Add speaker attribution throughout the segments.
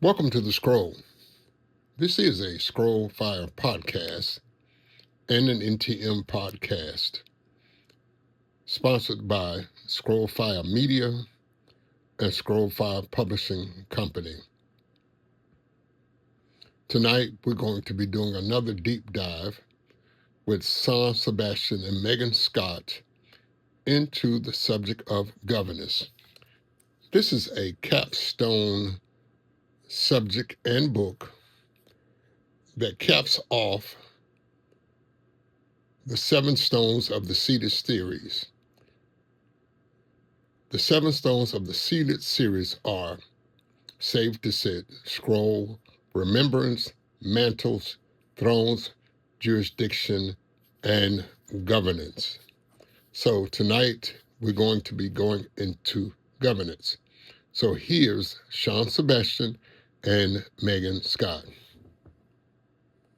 Speaker 1: Welcome to The Scroll. This is a Scroll Fire podcast and an NTM Podcast, sponsored by Scroll Fire Media and Scroll Fire Publishing Company. Tonight, we're going to be doing another deep dive with Sebastian and Meagan into the subject of governance. This is a capstone subject and book that caps off the 7 stones of the seated series. The 7 stones of the seated series are Save to Sit, Scroll, Remembrance, Mantles, Thrones, Jurisdiction, and Governance. So tonight we're going to be going into governance. So here's Sebastian and Meagan Scott.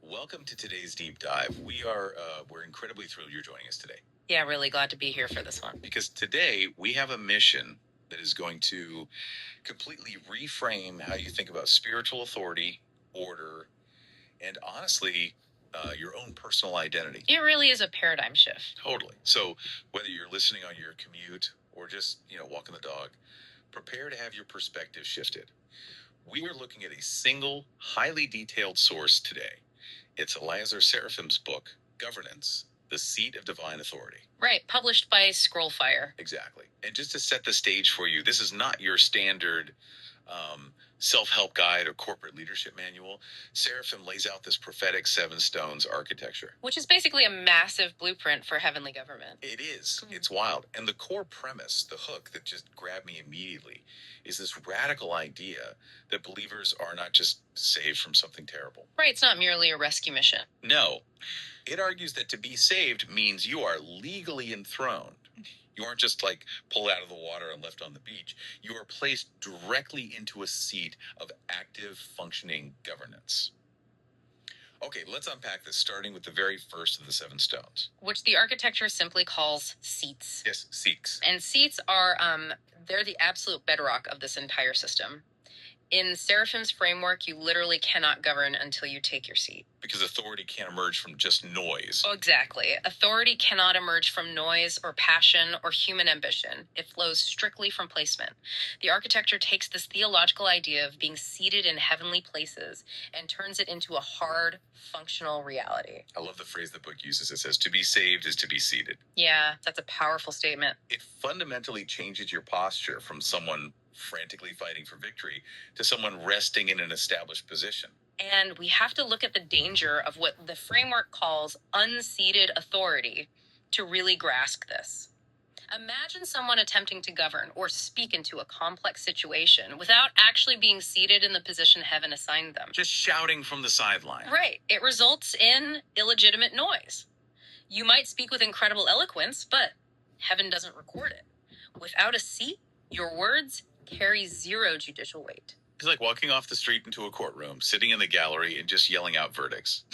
Speaker 2: Welcome to today's deep dive. We're incredibly thrilled you're joining us today.
Speaker 3: Yeah, really glad to be here for this one.
Speaker 2: Because today we have a mission that is going to completely reframe how you think about spiritual authority, order, and honestly, your own personal identity.
Speaker 3: It really is a paradigm shift.
Speaker 2: Totally. So whether you're listening on your commute or just, walking the dog, prepare to have your perspective shifted. We are looking at a single, highly detailed source today. It's Elaizar Seraphim's book, Governance, the Seat of Divine Authority.
Speaker 3: Right, published by Scrollfire.
Speaker 2: Exactly. And just to set the stage for you, this is not your standard self-help guide or corporate leadership manual. Seraphim lays out this prophetic 7 stones architecture.
Speaker 3: Which is basically a massive blueprint for heavenly government.
Speaker 2: It is. It's wild. And the core premise, the hook that just grabbed me immediately, is this radical idea that believers are not just saved from something terrible.
Speaker 3: Right, it's not merely a rescue mission.
Speaker 2: No. It argues that to be saved means you are legally enthroned. You aren't just pulled out of the water and left on the beach. You are placed directly into a seat of active, functioning governance. Okay, let's unpack this, starting with the very first of the 7 stones.
Speaker 3: Which the architecture simply calls seats.
Speaker 2: Yes, seats.
Speaker 3: And seats are, they're the absolute bedrock of this entire system. In Seraphim's framework, you literally cannot govern until you take your seat.
Speaker 2: Because authority can't emerge from just noise.
Speaker 3: Oh, exactly. Authority cannot emerge from noise or passion or human ambition. It flows strictly from placement. The architecture takes this theological idea of being seated in heavenly places and turns it into a hard, functional reality.
Speaker 2: I love the phrase the book uses. It says, to be saved is to be seated.
Speaker 3: Yeah, that's a powerful statement.
Speaker 2: It fundamentally changes your posture from someone frantically fighting for victory to someone resting in an established position.
Speaker 3: And we have to look at the danger of what the framework calls unseated authority to really grasp this. Imagine someone attempting to govern or speak into a complex situation without actually being seated in the position heaven assigned them.
Speaker 2: Just shouting from the sideline.
Speaker 3: Right. It results in illegitimate noise. You might speak with incredible eloquence, but heaven doesn't record it. Without a seat, your words carry zero judicial weight.
Speaker 2: It's like walking off the street into a courtroom, sitting in the gallery, and just yelling out verdicts.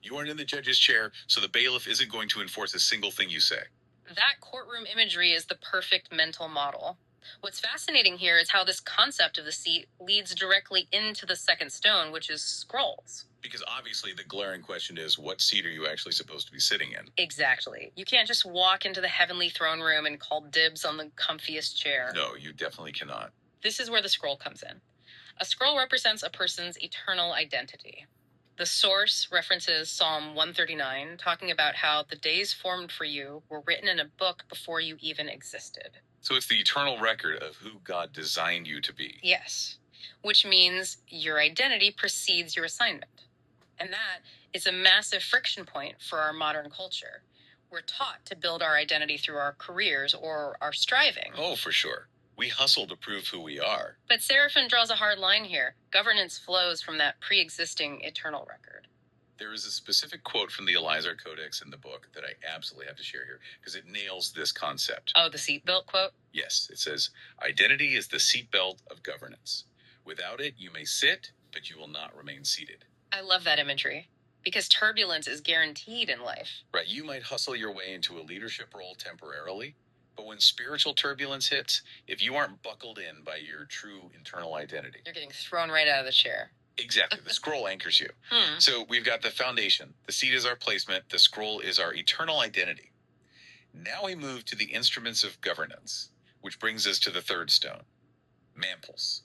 Speaker 2: You aren't in the judge's chair, so the bailiff isn't going to enforce a single thing you say.
Speaker 3: That courtroom imagery is the perfect mental model. What's fascinating here is how this concept of the seat leads directly into the second stone, which is scrolls.
Speaker 2: Because obviously the glaring question is, what seat are you actually supposed to be sitting in?
Speaker 3: Exactly. You can't just walk into the heavenly throne room and call dibs on the comfiest chair.
Speaker 2: No, you definitely cannot.
Speaker 3: This is where the scroll comes in. A scroll represents a person's eternal identity. The source references Psalm 139, talking about how the days formed for you were written in a book before you even existed.
Speaker 2: So it's the eternal record of who God designed you to be.
Speaker 3: Yes, which means your identity precedes your assignment. And that is a massive friction point for our modern culture. We're taught to build our identity through our careers or our striving.
Speaker 2: Oh, for sure. We hustle to prove who we are.
Speaker 3: But Seraphim draws a hard line here. Governance flows from that pre-existing eternal record.
Speaker 2: There is a specific quote from the Elaizar Codex in the book that I absolutely have to share here because it nails this concept.
Speaker 3: Oh, the seatbelt quote?
Speaker 2: Yes, it says, identity is the seatbelt of governance. Without it, you may sit, but you will not remain seated.
Speaker 3: I love that imagery because turbulence is guaranteed in life.
Speaker 2: Right, you might hustle your way into a leadership role temporarily, But when spiritual turbulence hits, if you aren't buckled in by your true internal identity,
Speaker 3: You're getting thrown right out of the chair.
Speaker 2: exactly, the scroll anchors you.
Speaker 3: Hmm.
Speaker 2: So we've got the foundation. The seed is our placement. The scroll is our eternal identity. Now we move to the instruments of governance, which brings us to the third stone, mantles.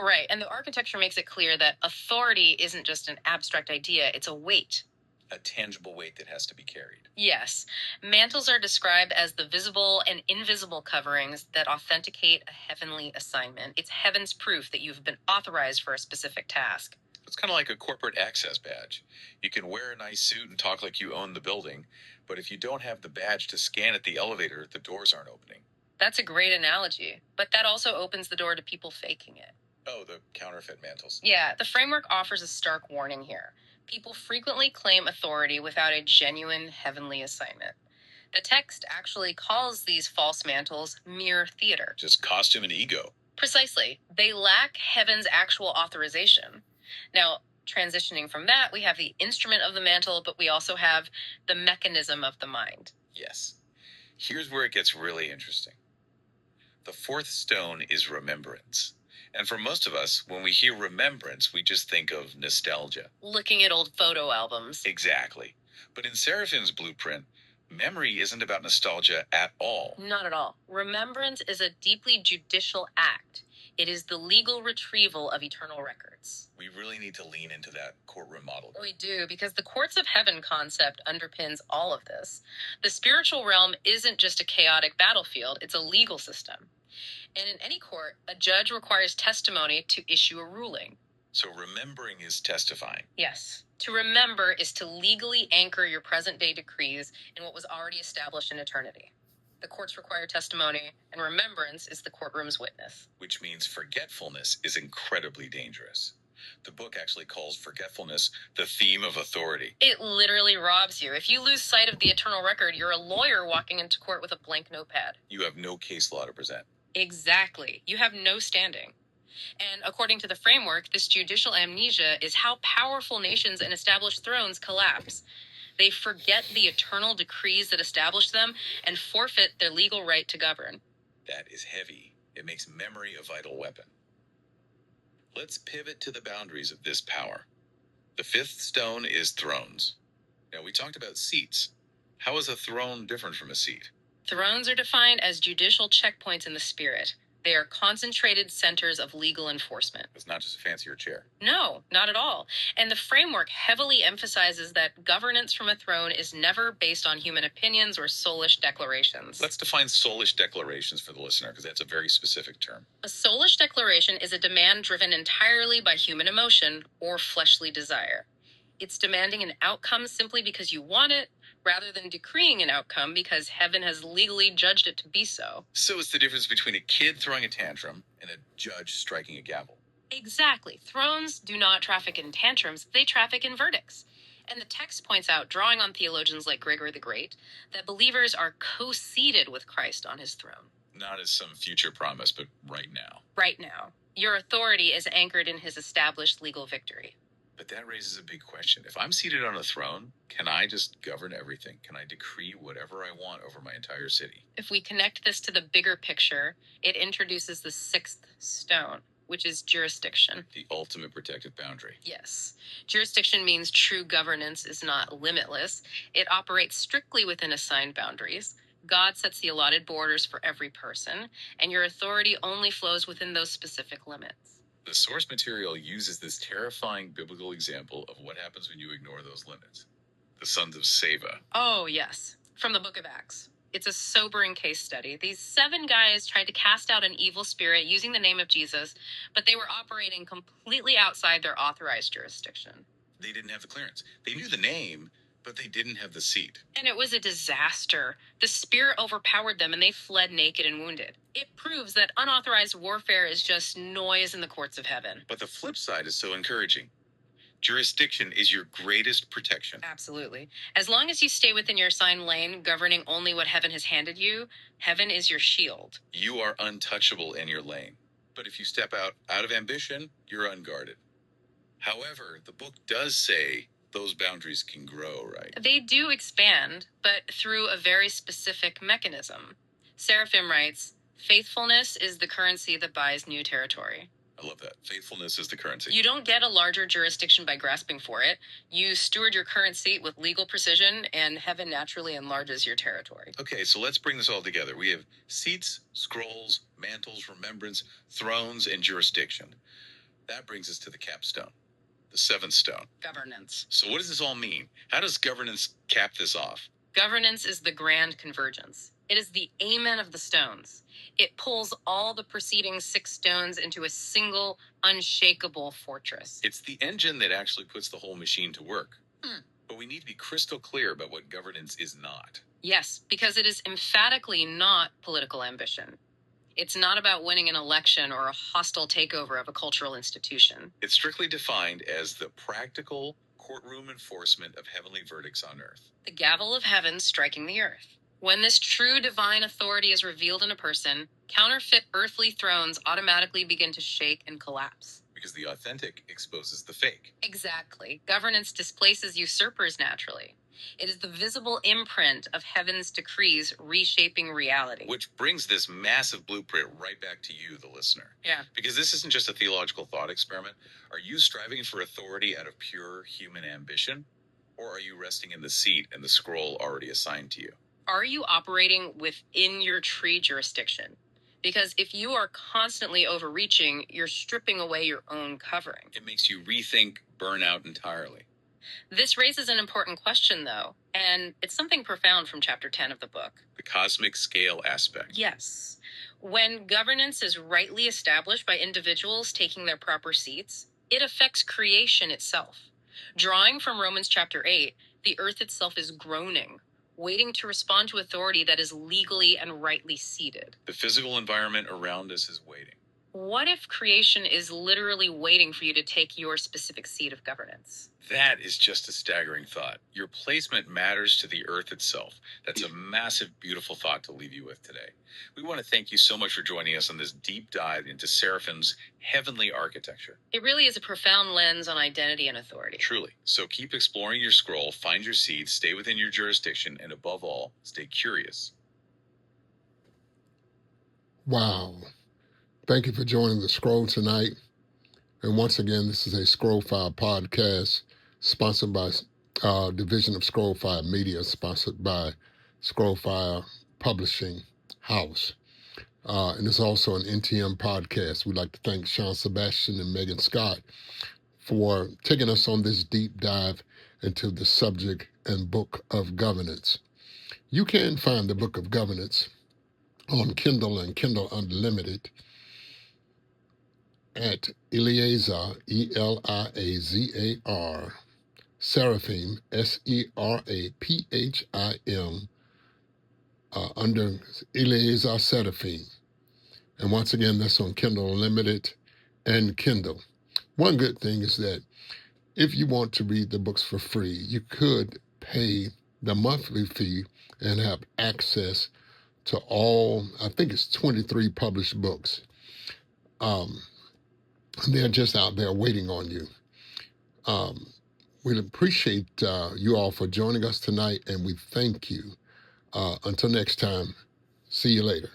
Speaker 3: Right, and the architecture makes it clear that authority isn't just an abstract idea, it's a weight.
Speaker 2: A tangible weight that has to be carried.
Speaker 3: Yes, mantles are described as the visible and invisible coverings that authenticate a heavenly assignment. It's heaven's proof that you've been authorized for a specific task.
Speaker 2: It's kind of like a corporate access badge. You can wear a nice suit and talk like you own the building, but if you don't have the badge to scan at the elevator, the doors aren't opening.
Speaker 3: That's a great analogy, but that also opens the door to people faking it.
Speaker 2: Oh, the counterfeit mantles.
Speaker 3: Yeah, the framework offers a stark warning here. People frequently claim authority without a genuine heavenly assignment. The text actually calls these false mantles mere theater.
Speaker 2: Just costume and ego.
Speaker 3: Precisely. They lack heaven's actual authorization. Now, transitioning from that, we have the instrument of the mantle, but we also have the mechanism of the mind.
Speaker 2: Yes. Here's where it gets really interesting. The fourth stone is remembrance. And for most of us, when we hear remembrance, we just think of nostalgia.
Speaker 3: Looking at old photo albums.
Speaker 2: Exactly. But in Seraphim's blueprint, memory isn't about nostalgia at all.
Speaker 3: Not at all. Remembrance is a deeply judicial act. It is the legal retrieval of eternal records.
Speaker 2: We really need to lean into that courtroom model.
Speaker 3: We do, because the courts of heaven concept underpins all of this. The spiritual realm isn't just a chaotic battlefield, it's a legal system. And in any court, a judge requires testimony to issue a ruling.
Speaker 2: So remembering is testifying.
Speaker 3: Yes. To remember is to legally anchor your present-day decrees in what was already established in eternity. The courts require testimony, and remembrance is the courtroom's witness.
Speaker 2: Which means forgetfulness is incredibly dangerous. The book actually calls forgetfulness the theme of authority.
Speaker 3: It literally robs you. If you lose sight of the eternal record, you're a lawyer walking into court with a blank notepad.
Speaker 2: You have no case law to present.
Speaker 3: Exactly. You have no standing. And according to the framework, this judicial amnesia is how powerful nations and established thrones collapse. They forget the eternal decrees that establish them and forfeit their legal right to govern.
Speaker 2: That is heavy. It makes memory a vital weapon. Let's pivot to the boundaries of this power. The fifth stone is thrones. Now, we talked about seats. How is a throne different from a seat?
Speaker 3: Thrones are defined as judicial checkpoints in the spirit. They are concentrated centers of legal enforcement.
Speaker 2: It's not just a fancier chair.
Speaker 3: No, not at all. And the framework heavily emphasizes that governance from a throne is never based on human opinions or soulish declarations.
Speaker 2: Let's define soulish declarations for the listener, because that's a very specific term.
Speaker 3: A soulish declaration is a demand driven entirely by human emotion or fleshly desire. It's demanding an outcome simply because you want it, rather than decreeing an outcome because heaven has legally judged it to be so.
Speaker 2: So it's the difference between a kid throwing a tantrum and a judge striking a gavel.
Speaker 3: Exactly. Thrones do not traffic in tantrums, they traffic in verdicts. And the text points out, drawing on theologians like Gregory the Great, that believers are co-seated with Christ on his throne.
Speaker 2: Not as some future promise, but right now.
Speaker 3: Right now. Your authority is anchored in his established legal victory.
Speaker 2: But that raises a big question. If I'm seated on a throne, can I just govern everything? Can I decree whatever I want over my entire city?
Speaker 3: If we connect this to the bigger picture, it introduces the sixth stone, which is jurisdiction.
Speaker 2: The ultimate protective boundary.
Speaker 3: Yes. Jurisdiction means true governance is not limitless. It operates strictly within assigned boundaries. God sets the allotted borders for every person, and your authority only flows within those specific limits.
Speaker 2: The source material uses this terrifying biblical example of what happens when you ignore those limits. The sons of Seva.
Speaker 3: Oh, yes. From the book of Acts. It's a sobering case study. These 7 guys tried to cast out an evil spirit using the name of Jesus, but they were operating completely outside their authorized jurisdiction.
Speaker 2: They didn't have the clearance. They knew the name, but they didn't have the seat.
Speaker 3: And it was a disaster. The spirit overpowered them and they fled naked and wounded. It proves that unauthorized warfare is just noise in the courts of heaven.
Speaker 2: But the flip side is so encouraging. Jurisdiction is your greatest protection.
Speaker 3: Absolutely. As long as you stay within your assigned lane, governing only what heaven has handed you, heaven is your shield.
Speaker 2: You are untouchable in your lane. But if you step out of ambition, you're unguarded. However, the book does say those boundaries can grow, right?
Speaker 3: They do expand, but through a very specific mechanism. Seraphim writes, faithfulness is the currency that buys new territory.
Speaker 2: I love that. Faithfulness is the currency.
Speaker 3: You don't get a larger jurisdiction by grasping for it. You steward your current seat with legal precision, and heaven naturally enlarges your territory.
Speaker 2: Okay, so let's bring this all together. We have seats, scrolls, mantles, remembrance, thrones, and jurisdiction. That brings us to the capstone, the seventh stone.
Speaker 3: Governance.
Speaker 2: So what does this all mean? How does governance cap this off?
Speaker 3: Governance is the grand convergence. It is the amen of the stones. It pulls all the preceding 6 stones into a single, unshakable fortress.
Speaker 2: It's the engine that actually puts the whole machine to work. But we need to be crystal clear about what governance is not.
Speaker 3: Yes, because it is emphatically not political ambition. It's not about winning an election or a hostile takeover of a cultural institution.
Speaker 2: It's strictly defined as the practical courtroom enforcement of heavenly verdicts on earth.
Speaker 3: The gavel of heaven striking the earth. When this true divine authority is revealed in a person, counterfeit earthly thrones automatically begin to shake and collapse.
Speaker 2: Because the authentic exposes the fake.
Speaker 3: Exactly. Governance displaces usurpers naturally. It is the visible imprint of heaven's decrees reshaping reality.
Speaker 2: Which brings this massive blueprint right back to you, the listener.
Speaker 3: Yeah.
Speaker 2: Because this isn't just a theological thought experiment. Are you striving for authority out of pure human ambition? Or are you resting in the seat and the scroll already assigned to you?
Speaker 3: Are you operating within your tree jurisdiction? Because if you are constantly overreaching, you're stripping away your own covering.
Speaker 2: It makes you rethink burnout entirely.
Speaker 3: This raises an important question, though, and it's something profound from chapter 10 of the book.
Speaker 2: The cosmic scale aspect.
Speaker 3: Yes. When governance is rightly established by individuals taking their proper seats, it affects creation itself. Drawing from Romans chapter 8, the earth itself is groaning, waiting to respond to authority that is legally and rightly seated.
Speaker 2: The physical environment around us is waiting.
Speaker 3: What if creation is literally waiting for you to take your specific seat of governance?
Speaker 2: That is just a staggering thought. Your placement matters to the earth itself. That's a massive, beautiful thought to leave you with today. We want to thank you so much for joining us on this deep dive into Seraphim's heavenly architecture.
Speaker 3: It really is a profound lens on identity and authority.
Speaker 2: Truly. So keep exploring your scroll, find your seat, stay within your jurisdiction, and above all, stay curious.
Speaker 1: Wow. Thank you for joining the Scroll tonight. And once again, this is a Scroll Fire podcast sponsored by Division of Scroll Fire Media, sponsored by Scroll Fire Publishing House. And it's also an NTM podcast. We'd like to thank Sebastian and Meagan Scott for taking us on this deep dive into the subject and book of governance. You can find the book of governance on Kindle and Kindle Unlimited at Elaizar, Elaizar, Seraphim, Seraphim, under Elaizar Seraphim. And once again, that's on Kindle Unlimited and Kindle. One good thing is that if you want to read the books for free, you could pay the monthly fee and have access to all, I think it's 23 published books. They're just out there waiting on you. We appreciate you all for joining us tonight, and we thank you. Until next time, see you later.